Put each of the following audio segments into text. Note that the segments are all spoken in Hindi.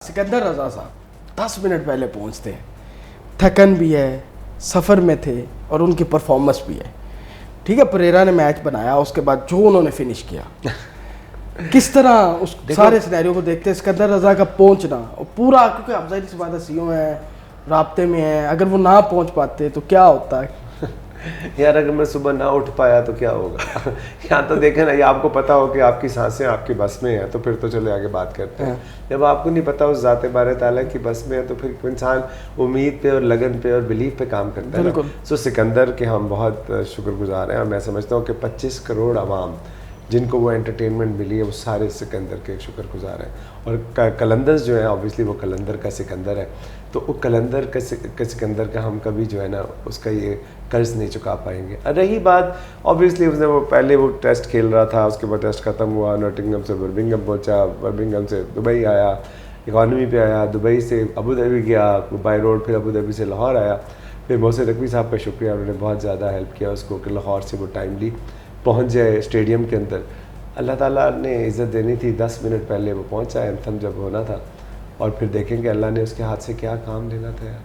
सिकंदर रजा साहब 10 मिनट पहले पहुंचते हैं, थकन भी है, सफ़र में थे और उनकी परफॉर्मेंस भी है। ठीक है, परेरा ने मैच बनाया, उसके बाद जो उन्होंने फिनिश किया, किस तरह उस सारे सिनेरियो को देखते हैं सिकंदर रजा का पहुंचना और पूरा, क्योंकि अफजाइल से ज़्यादा सीओ है, राब्ते में है, अगर वो ना पहुंच पाते तो क्या होता है? यार अगर मैं सुबह ना उठ पाया तो क्या होगा? यहाँ तो देखें ना, ये आपको पता हो कि आपकी सांसें आपकी बस में है तो फिर तो चले आगे बात करते हैं। जब आपको नहीं पता उस ज़ाते बारे ताला की बस में है तो फिर इंसान उम्मीद पे और लगन पे और बिलीफ पे काम करता है। सो सिकंदर के हम बहुत शुक्रगुजार हैं और मैं समझता हूँ कि 25 करोड़ आवाम जिनको वो एंटरटेनमेंट मिली है वो सारे सिकंदर के शुक्रगुजार हैं। और कलंदर्स जो है ऑब्वियसली वो कलंदर का सिकंदर है, तो वो कलंदर का सिकंदर का हम कभी जो है ना उसका ये कर्ज नहीं चुका पाएंगे। रही बात ऑब्वियसली उसने वो पहले वो टेस्ट खेल रहा था, उसके बाद टेस्ट ख़त्म हुआ, नॉटिंघम से बर्मिंघम पहुंचा, बर्मिंघम से दुबई आया, इकॉनमी पे आया, दुबई से अबू धाबी गया बाई रोड, फिर अबू धाबी से लाहौर आया। फिर मोहसिन नकवी साहब का शुक्रिया, उन्होंने बहुत ज़्यादा हेल्प किया उसको कि लाहौर से वो टाइमली पहुंच जाए स्टेडियम के अंदर। अल्लाह ताला ने इज़्ज़त देनी थी, 10 मिनट पहले वो पहुंचा, एंथम जब होना था, और फिर देखेंगे अल्लाह ने उसके हाथ से क्या काम लेना था यार।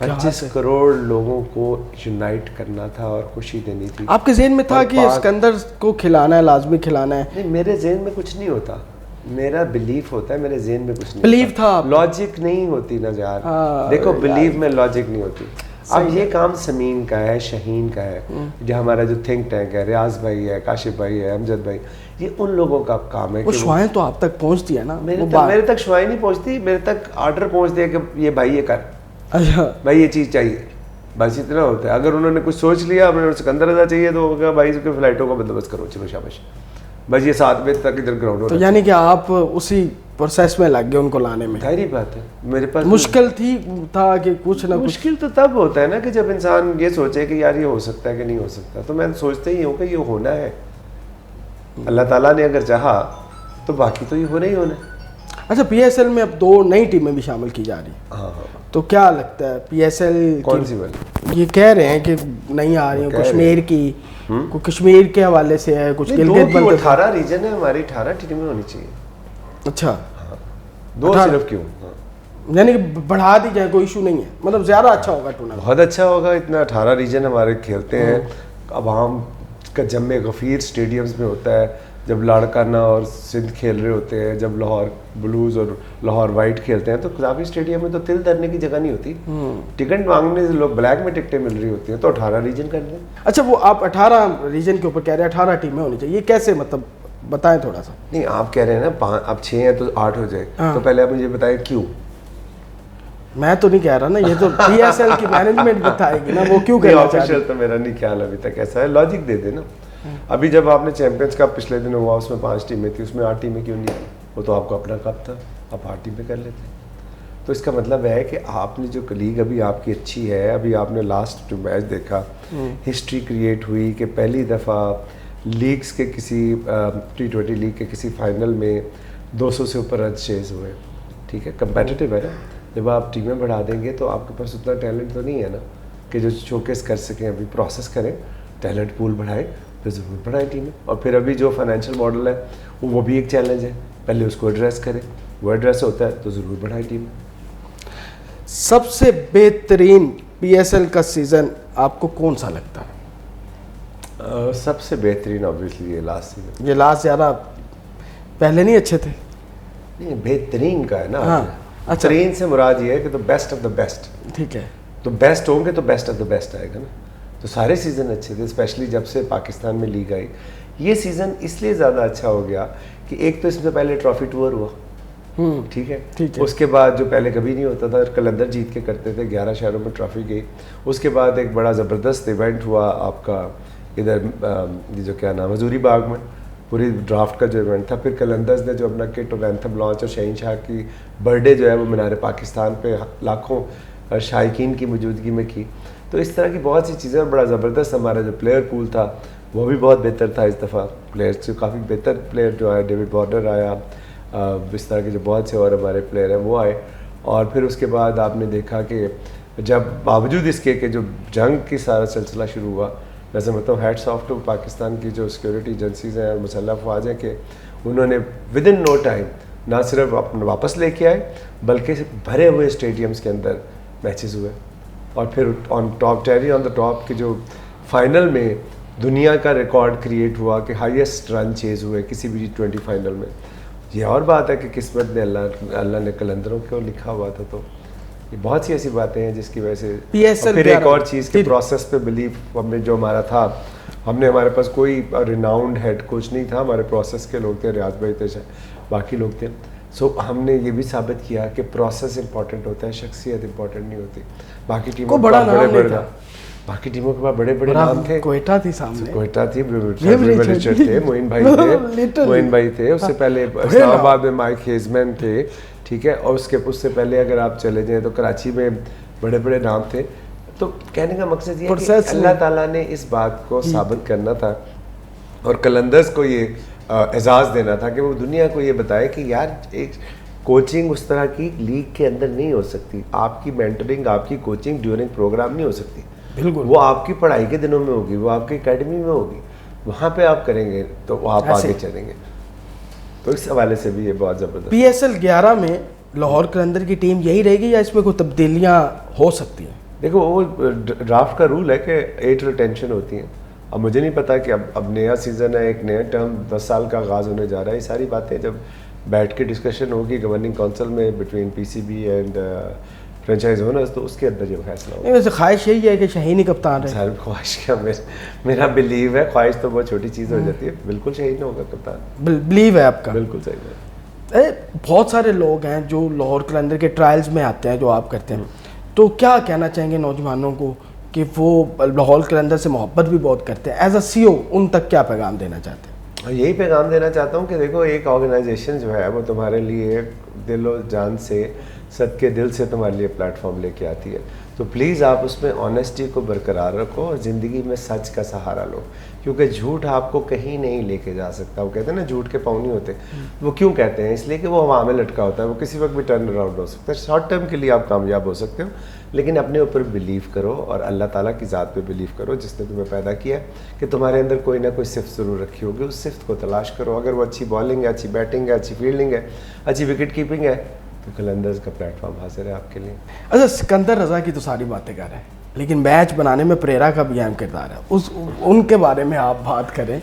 25 करोड़ लोगों को यूनाइट करना था और खुशी देनी थी। आपके ज़हन में था कि सिकंदर को खिलाना है, लाजमी खिलाना है? नहीं, मेरे जहन में कुछ नहीं होता, मेरा बिलीफ होता है, मेरे जहन में कुछ नहीं बिलीव था, लॉजिक नहीं होती ना यार। देखो बिलीव में लॉजिक नहीं होती। अब ये काम समीन का है, शहीन का है, जो हमारा जो थिंक टैंक है, रियाज भाई है, काशिफ भाई है, अमजद भाई, ये उन लोगों का काम है। वो शुआएं तो आप तक पहुंचती है ना? मेरे तक शुआएं नहीं पहुंचती, मेरे तक ऑर्डर पहुंचते हैं कि ये भाई ये कर, अच्छा भाई ये चीज़ चाहिए, बस इतना होता है। अगर उन्होंने कुछ सोच लिया, उन्होंने सिकंदर रजा चाहिए तो होगा भाई उसके फ्लाइटों का बंदोबस्त करो, चलो शाबाश, बस ये 7 बजे तक इधर ग्राउंड। तो यानी कि आप उसी प्रोसेस में लग गए उनको लाने में? जाहिर बात है, मेरे पास मुश्किल था कि कुछ ना कुछ। मुश्किल तो तब होता है ना कि जब इंसान ये सोचे कि यार ये हो सकता है कि नहीं हो सकता। तो मैं सोचते ही हूँ कि ये होना है, अल्लाह ताला ने अगर चाहा तो बाकी तो ये होना ही होना है। अच्छा, PSL में अब 2 नई टीमें भी शामिल की जा रही हैं। हाँ, तो क्या लगता है PSL कौन सी वाली? ये कह रहे हैं कि नहीं आ रही है, कश्मीर की, कोई कश्मीर के हवाले से है, कुछ गिलगित 18 रीजन है हमारी, 18 टीमें होनी चाहिए। अच्छा, 2 सिर्फ क्यों? यानी कि बढ़ा दी जाए, कोई इशू नहीं है, मतलब ज़्यादा अच्छा होगा टूर्नामेंट? बहुत अच्छा होगा, इतना 18 रीजन हमारे खेलते हैं। अवाम का जम्मे गफ़ीर स्टेडियम्स में होता है, जब लाड़काना और सिंध खेल रहे होते हैं, जब लाहौर ब्लूज़ और लाहौर वाइट खेलते हैं, तो काफ़ी स्टेडियम में तो तिल धरने की जगह नहीं होती। टिकट मांगने से लोग ब्लैक में टिकटें मिल रही होती हैं, तो 18 रीजन कर दें। अच्छा, वो आप 18 रीजन के ऊपर कह रहे हैं 18 टीमें होनी चाहिए, ये कैसे, मतलब बताएं थोड़ा सा। नहीं, आप कह रहे हैं ना अब 6 हैं तो 8 हो जाए, तो पहले आप मुझे बताएं क्यों? मैं तो नहीं कह रहा ना, ये तो PSL की मैनेजमेंट बताएगी ना, वो क्यों कहना चाहती है। तो मेरा नहीं ख्याल अभी तक ऐसा है, लॉजिक दे देना। अभी जब आपने चैंपियंस कप पिछले दिन हुआ, उसमें 5 टीमें थी, उसमें 8 टीमें क्यों नहीं आई? वो तो आपको अपना कप था, आप 8 टीमें कर लेते। तो इसका मतलब है कि आपने जो लीग अभी आपकी अच्छी है, अभी आपने लास्ट जो मैच देखा, हिस्ट्री क्रिएट हुई कि पहली दफ़ा लीग्स के किसी T20 लीग के किसी फाइनल में 200 से ऊपर रन चेज हुए। ठीक है, कंपेटिटिव है ना। जब आप टीमें बढ़ा देंगे तो आपके पास उतना टैलेंट तो नहीं है ना कि जो शोकेस कर सकें। अभी प्रोसेस करें, टैलेंट पूल बढ़ाएं, फिर ज़रूर बढ़ाएं टीमें। और फिर अभी जो फाइनेंशियल मॉडल है वो भी एक चैलेंज है, पहले उसको एड्रेस करें, वो एड्रेस होता है तो ज़रूर बढ़ाएं टीमें। सबसे बेहतरीन PSL का सीज़न आपको कौन सा लगता है? सबसे बेहतरीन ऑब्वियसली ये लास्ट सीजन। ये लास्ट ज़्यादा, पहले नहीं अच्छे थे? नहीं, बेहतरीन का है ना। हाँ, अच्छा, बेहतरीन से मुराद ये है कि तो बेस्ट ऑफ द बेस्ट। ठीक है, तो बेस्ट होंगे तो बेस्ट ऑफ द बेस्ट आएगा ना। तो सारे सीज़न अच्छे थे, स्पेशली जब से पाकिस्तान में लीग आई। ये सीज़न इसलिए ज़्यादा अच्छा हो गया कि एक तो इसमें पहले ट्रॉफी टूर हुआ, ठीक है, उसके बाद जो पहले कभी नहीं होता था, कलंदर जीत के करते थे, 11 शहरों में ट्रॉफी गई। उसके बाद एक बड़ा ज़बरदस्त इवेंट हुआ आपका इधर ये जो क्या नाम, हजूरी बाग में, पूरी ड्राफ्ट का जो इवेंट था। फिर कलंदर्स ने जो अपना किट और एंथम लॉन्च और शहीन शाह की बर्थडे जो है वो मीनार पाकिस्तान पे लाखों शायकीन की मौजूदगी में की। तो इस तरह की बहुत सी चीज़ें, और बड़ा ज़बरदस्त हमारा जो प्लेयर पूल था वो भी बहुत बेहतर था इस दफ़ा। प्लेयर्स से काफ़ी बेहतर प्लेयर जो आए, डेविड वार्नर आया, इस तरह के जो बहुत से और हमारे प्लेयर हैं वो आए। और फिर उसके बाद आपने देखा कि जब बावजूद इसके कि जो जंग की सारा सिलसिला शुरू हुआ, मैं समझता हूँ हैट्स ऑफ टू पाकिस्तान की जो सिक्योरिटी एजेंसीज़ हैं और मुसल्लह अफवाज हैं कि उन्होंने विद इन नो टाइम ना सिर्फ अपने वापस लेके आए बल्कि भरे हुए स्टेडियम्स के अंदर मैचेस हुए। और फिर ऑन टॉप टेरी ऑन द टॉप के जो फाइनल में दुनिया का रिकॉर्ड क्रिएट हुआ कि हाईएस्ट रन चेज हुए किसी भी T20 फाइनल में। ये और बात है कि किस्मत ने अल्लाह ने कलंदरों को लिखा हुआ था। तो ये बहुत सी ऐसी बातें हैं जिसकी वजह से PSL फिर एक और चीज़ के प्रोसेस पे बिलीव हमें जो हमारा था, हमने हमारे पास कोई रिनाउंड हेड कोच नहीं था, हमारे प्रोसेस के लोग थे, रियाज भाई थे, बाकी लोग थे। सो हमने ये भी साबित किया कि प्रोसेस इंपॉर्टेंट होता है, शख्सियत इंपॉर्टेंट नहीं होती। बाकी टीमों को बड़ा नाम नहीं था, बाकी टीमों के पास बड़े बड़े नाम थे। कोयटा थी सामने, कोयटा थी, रिचर्ड थे, मोइन भाई थे, उससे पहले इस्लामाबाद में माइक हेजमैन थे, ठीक है। और उससे पहले अगर आप चले जाएं तो कराची में बड़े बड़े नाम थे। तो कहने का मकसद ये है कि अल्लाह ताला ने इस बात को साबित करना था और कलंदर्स को ये एजाज़ देना था कि वो दुनिया को ये बताए कि यार एक कोचिंग उस तरह की लीग के अंदर नहीं हो सकती। आपकी मेंटरिंग, आपकी कोचिंग ड्यूरिंग प्रोग्राम नहीं हो सकती। बिल्कुल, वो आपकी पढ़ाई के दिनों में होगी, वो आपकी एकेडमी में होगी, वहाँ पे आप करेंगे तो आप आगे चलेंगे। तो इस हवाले से भी ये बहुत ज़बरदस्त। PSL 11 में लाहौर कलंदर की टीम यही रहेगी या इसमें कोई तब्दीलियाँ हो सकती हैं? देखो वो ड्राफ्ट का रूल है कि 8 रिटेंशन होती हैं। अब मुझे नहीं पता कि अब नया सीज़न है, एक नया टर्म 10 साल का आगाज़ होने जा रहा है। ये सारी बातें जब बैठ के डिस्कशन होगी गवर्निंग काउंसिल में between PCB and franchise owners, तो उसके अंदर जो फैसला होगा। वैसे ख्वाहिश यही है कि शहीन ही कप्तान रहे। सर ख्वाहिश क्या, मेरा बिलीव है, ख्वाहिश तो बहुत छोटी चीज़ हो जाती है। बिल्कुल शहीन होगा कप्तान, बिलीव है आपका? बिल्कुल सही है। बहुत सारे लोग हैं जो लाहौर कलंदर के ट्रायल्स में आते हैं जो आप करते हैं, तो क्या कहना चाहेंगे नौजवानों को कि वो लाहौर कलंदर से मोहब्बत भी बहुत करते हैं, एज अ CEO उन तक क्या पैगाम देना चाहते हैं? यही पैगाम देना चाहता हूँ कि देखो एक ऑर्गेनाइजेशन जो है वो तुम्हारे लिए दिल और जान से, सदके दिल से तुम्हारे लिए प्लेटफॉर्म लेके आती है। तो प्लीज़ आप उसमें ऑनेस्टी को बरकरार रखो और ज़िंदगी में सच का सहारा लो, क्योंकि झूठ आपको कहीं नहीं लेके जा सकता। वो कहते हैं ना झूठ के पाँव नहीं होते। वो क्यों कहते हैं? इसलिए कि वो हवा में लटका होता है, वो किसी वक्त भी टर्न अराउंड हो सकता है। शॉर्ट टर्म के लिए आप कामयाब हो सकते हो, लेकिन अपने ऊपर बिलीव करो और अल्लाह ताला की ज़ात पे बिलीव करो जिसने तुम्हें पैदा किया, कि तुम्हारे अंदर कोई ना कोई सिफ्त ज़रूर रखी होगी। उस सिफ्त को तलाश करो। अगर वो अच्छी बॉलिंग है, अच्छी बैटिंग है, अच्छी फील्डिंग है, अच्छी विकेट कीपिंग है, तो कलंदर्स का प्लेटफॉर्म हासिल है आपके लिए। अच्छा, सिकंदर रज़ा की तो सारी बातें कर रहे हैं, लेकिन मैच बनाने में परेरा का भी अहम किरदार है, उनके बारे में आप बात करें।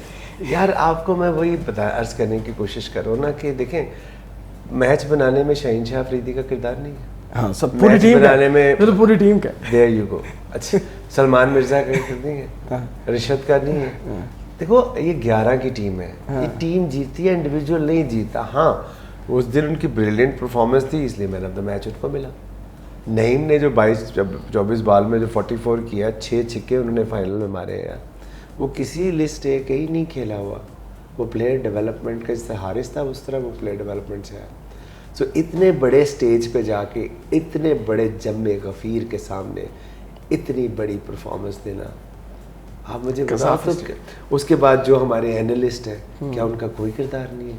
यार आपको मैं वही अर्ज़ करने की कोशिश करूँ ना कि देखें, मैच बनाने में शाहीन शाह अफरीदी का किरदार नहीं है। हाँ, सब पूरी टीम बनाने में तो पूरी टीम का। There you go. अच्छा, सलमान मिर्जा का नहीं है, रिशद का नहीं है। देखो ये 11 की टीम है, ये टीम जीतती है, इंडिविजुअल नहीं जीतता। हाँ, उस दिन उनकी ब्रिलियंट परफॉर्मेंस थी, इसलिए मैन ऑफ द मैच उनको मिला। नईम ने जो 24 बॉल में जो 44 किया, 6 छक्के उन्होंने फाइनल में मारे हैं यार। वो किसी लिस्ट ए कहीं नहीं खेला हुआ, वो प्लेयर डेवलपमेंट का जिस हारिस था उस तरह वो प्लेयर डेवलपमेंट से आया। सो इतने बड़े स्टेज पे जाके इतने बड़े जम्मे गफ़ीर के सामने इतनी बड़ी परफॉर्मेंस देना, आप मुझे बताओ। तो उसके बाद जो हमारे एनालिस्ट हैं, क्या उनका कोई किरदार नहीं है?